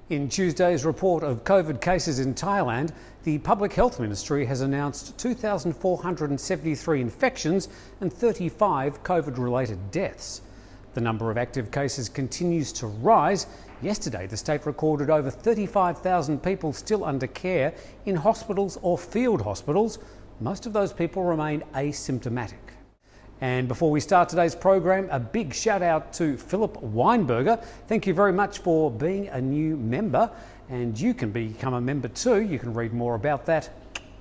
In Tuesday's report of COVID cases in Thailand, the Public Health Ministry has announced 2,473 infections and 35 COVID-related deaths. The number of active cases continues to rise. Yesterday, the state recorded over 35,000 people still under care in hospitals or field hospitals. Most of those people remain asymptomatic. And before we start today's program, a big shout out to Philip Weinberger. Thank you very much for being a new member, and you can become a member too. You can read more about that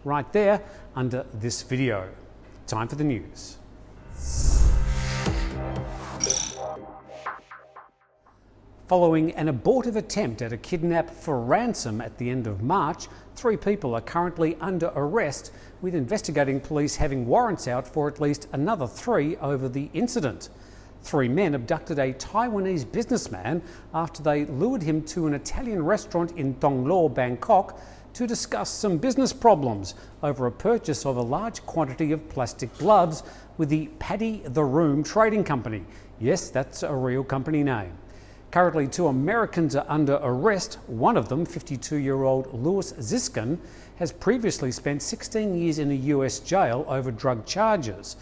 right there under this video. Time for the news. Following an abortive attempt at a kidnap for ransom at the end of March, 3 people are currently under arrest, with investigating police having warrants out for at least another 3 over the incident. 3 men abducted a Taiwanese businessman after they lured him to an Italian restaurant in Thong Lo, Bangkok, to discuss some business problems over a purchase of a large quantity of plastic gloves with the Paddy the Room Trading Company. Yes, that's a real company name. Currently, 2 Americans are under arrest. One of them, 52-year-old Louis Ziskin, has previously spent 16 years in a US jail over drug charges.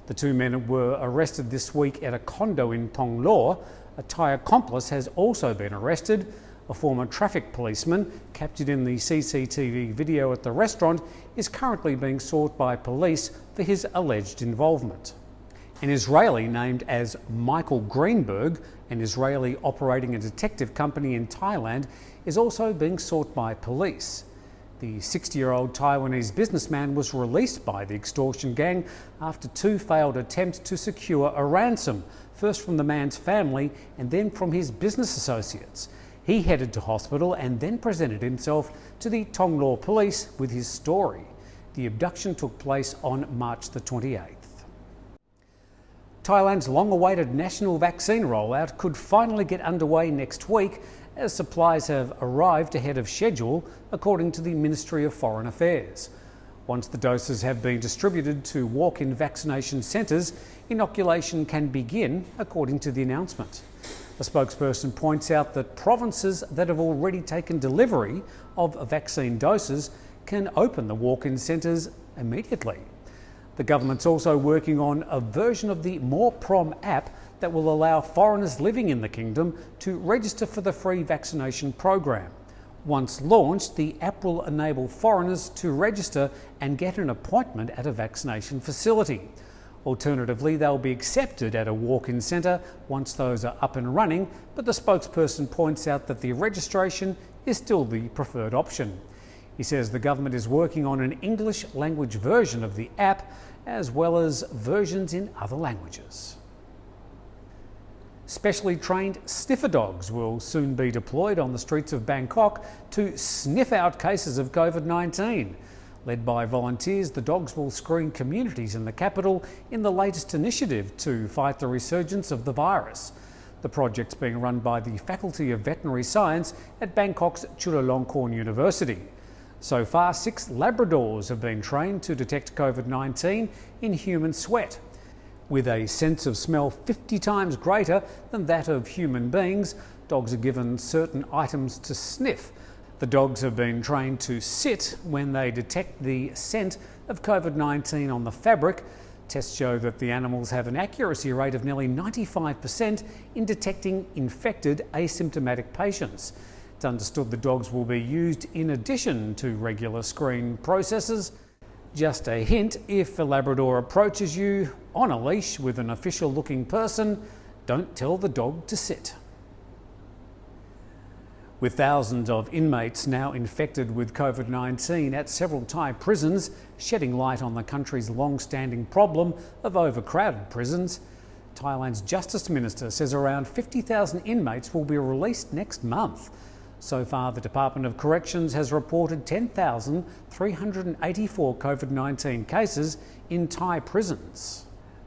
The 2 men were arrested this week at a condo in Thong Lo. A Thai accomplice has also been arrested. A former traffic policeman, captured in the CCTV video at the restaurant, is currently being sought by police for his alleged involvement. An Israeli named as Michael Greenberg, an Israeli operating a detective company in Thailand, is also being sought by police. The 60-year-old Taiwanese businessman was released by the extortion gang after 2 failed attempts to secure a ransom, first from the man's family and then from his business associates. He headed to hospital and then presented himself to the Thong Lo police with his story. The abduction took place on March the 28th. Thailand's long-awaited national vaccine rollout could finally get underway next week as supplies have arrived ahead of schedule, according to the Ministry of Foreign Affairs. Once the doses have been distributed to walk-in vaccination centres, inoculation can begin, according to the announcement. A spokesperson points out that provinces that have already taken delivery of vaccine doses can open the walk-in centres immediately. The government's also working on a version of the More Prom app that will allow foreigners living in the kingdom to register for the free vaccination program. Once launched, the app will enable foreigners to register and get an appointment at a vaccination facility. Alternatively, they'll be accepted at a walk-in centre once those are up and running, but the spokesperson points out that the registration is still the preferred option. He says the government is working on an English language version of the app, as well as versions in other languages. Specially trained sniffer dogs will soon be deployed on the streets of Bangkok to sniff out cases of COVID-19. Led by volunteers, the dogs will screen communities in the capital in the latest initiative to fight the resurgence of the virus. The project's being run by the Faculty of Veterinary Science at Bangkok's Chulalongkorn University. So far, 6 Labradors have been trained to detect COVID-19 in human sweat. With a sense of smell 50 times greater than that of human beings, dogs are given certain items to sniff. The dogs have been trained to sit when they detect the scent of COVID-19 on the fabric. Tests show that the animals have an accuracy rate of nearly 95% in detecting infected asymptomatic patients. It's understood the dogs will be used in addition to regular screen processes. Just a hint, if a Labrador approaches you on a leash with an official-looking person, don't tell the dog to sit. With thousands of inmates now infected with COVID-19 at several Thai prisons, shedding light on the country's long-standing problem of overcrowded prisons, Thailand's Justice Minister says around 50,000 inmates will be released next month. So far, the Department of Corrections has reported 10,384 COVID-19 cases in Thai prisons.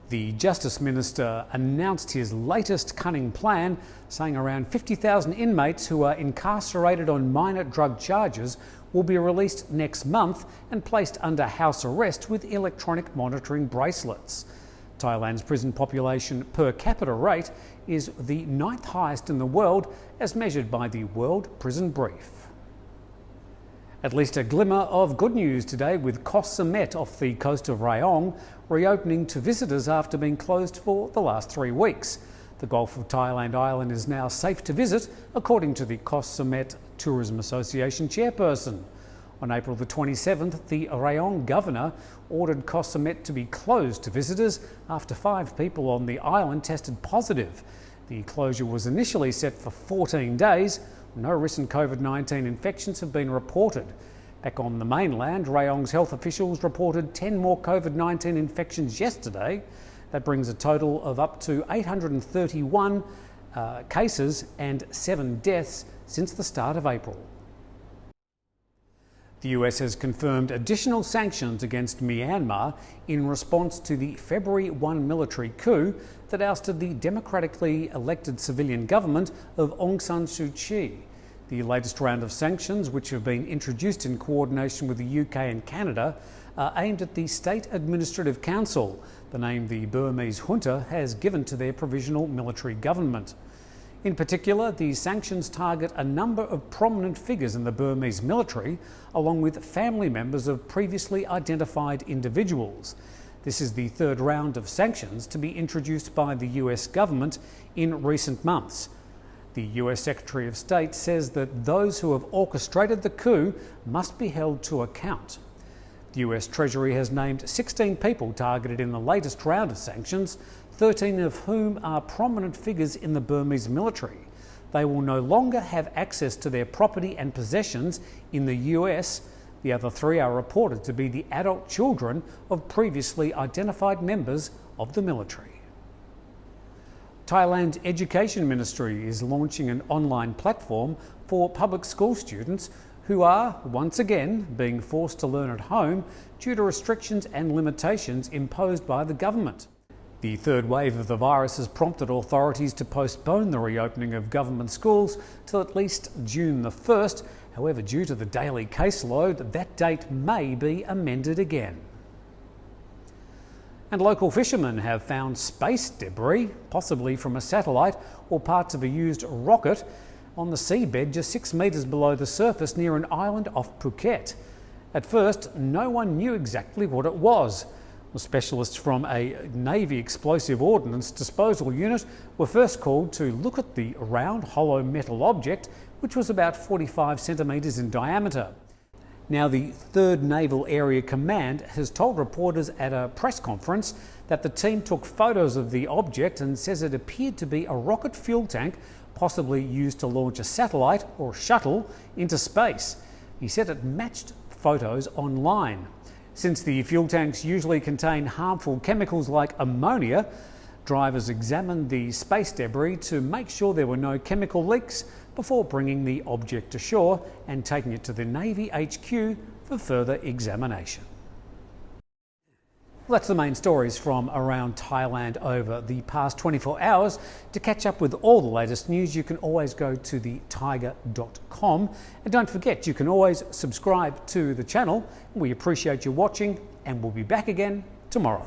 The Justice Minister announced his latest cunning plan, saying around 50,000 inmates who are incarcerated on minor drug charges will be released next month and placed under house arrest with electronic monitoring bracelets. Thailand's prison population per capita rate is the 9th highest in the world as measured by the World Prison Brief. At least a glimmer of good news today, with Koh Samet off the coast of Rayong reopening to visitors after being closed for the last 3 weeks. The Gulf of Thailand island is now safe to visit, according to the Koh Samet Tourism Association chairperson. On April the 27th, the Rayong governor ordered Koh Samet to be closed to visitors after 5 people on the island tested positive. The closure was initially set for 14 days. No recent COVID-19 infections have been reported. Back on the mainland, Rayong's health officials reported 10 more COVID-19 infections yesterday. That brings a total of up to 831 cases and 7 deaths since the start of April. The US has confirmed additional sanctions against Myanmar in response to the February 1 military coup that ousted the democratically elected civilian government of Aung San Suu Kyi. The latest round of sanctions, which have been introduced in coordination with the UK and Canada, are aimed at the State Administrative Council, the name the Burmese junta has given to their provisional military government. In particular, the sanctions target a number of prominent figures in the Burmese military, along with family members of previously identified individuals. This is the 3rd round of sanctions to be introduced by the US government in recent months. The US Secretary of State says that those who have orchestrated the coup must be held to account. The US Treasury has named 16 people targeted in the latest round of sanctions, 13 of whom are prominent figures in the Burmese military. They will no longer have access to their property and possessions in the US. The other 3 are reported to be the adult children of previously identified members of the military. Thailand Education Ministry is launching an online platform for public school students who are, once again, being forced to learn at home due to restrictions and limitations imposed by the government. The 3rd wave of the virus has prompted authorities to postpone the reopening of government schools till at least June the 1st. However, due to the daily caseload, that date may be amended again. And local fishermen have found space debris, possibly from a satellite or parts of a used rocket, on the seabed just 6 metres below the surface near an island off Phuket. At first, no one knew exactly what it was. The specialists from a Navy explosive ordnance disposal unit were first called to look at the round, hollow metal object, which was about 45 centimetres in diameter. Now, the 3rd Naval Area Command has told reporters at a press conference that the team took photos of the object and says it appeared to be a rocket fuel tank, possibly used to launch a satellite or shuttle into space. He said it matched photos online. Since the fuel tanks usually contain harmful chemicals like ammonia, drivers examined the space debris to make sure there were no chemical leaks before bringing the object to shore and taking it to the Navy HQ for further examination. Well, that's the main stories from around Thailand over the past 24 hours. To catch up with all the latest news, you can always go to the Thaiger.com. And don't forget, you can always subscribe to the channel. We appreciate you watching, and we'll be back again tomorrow.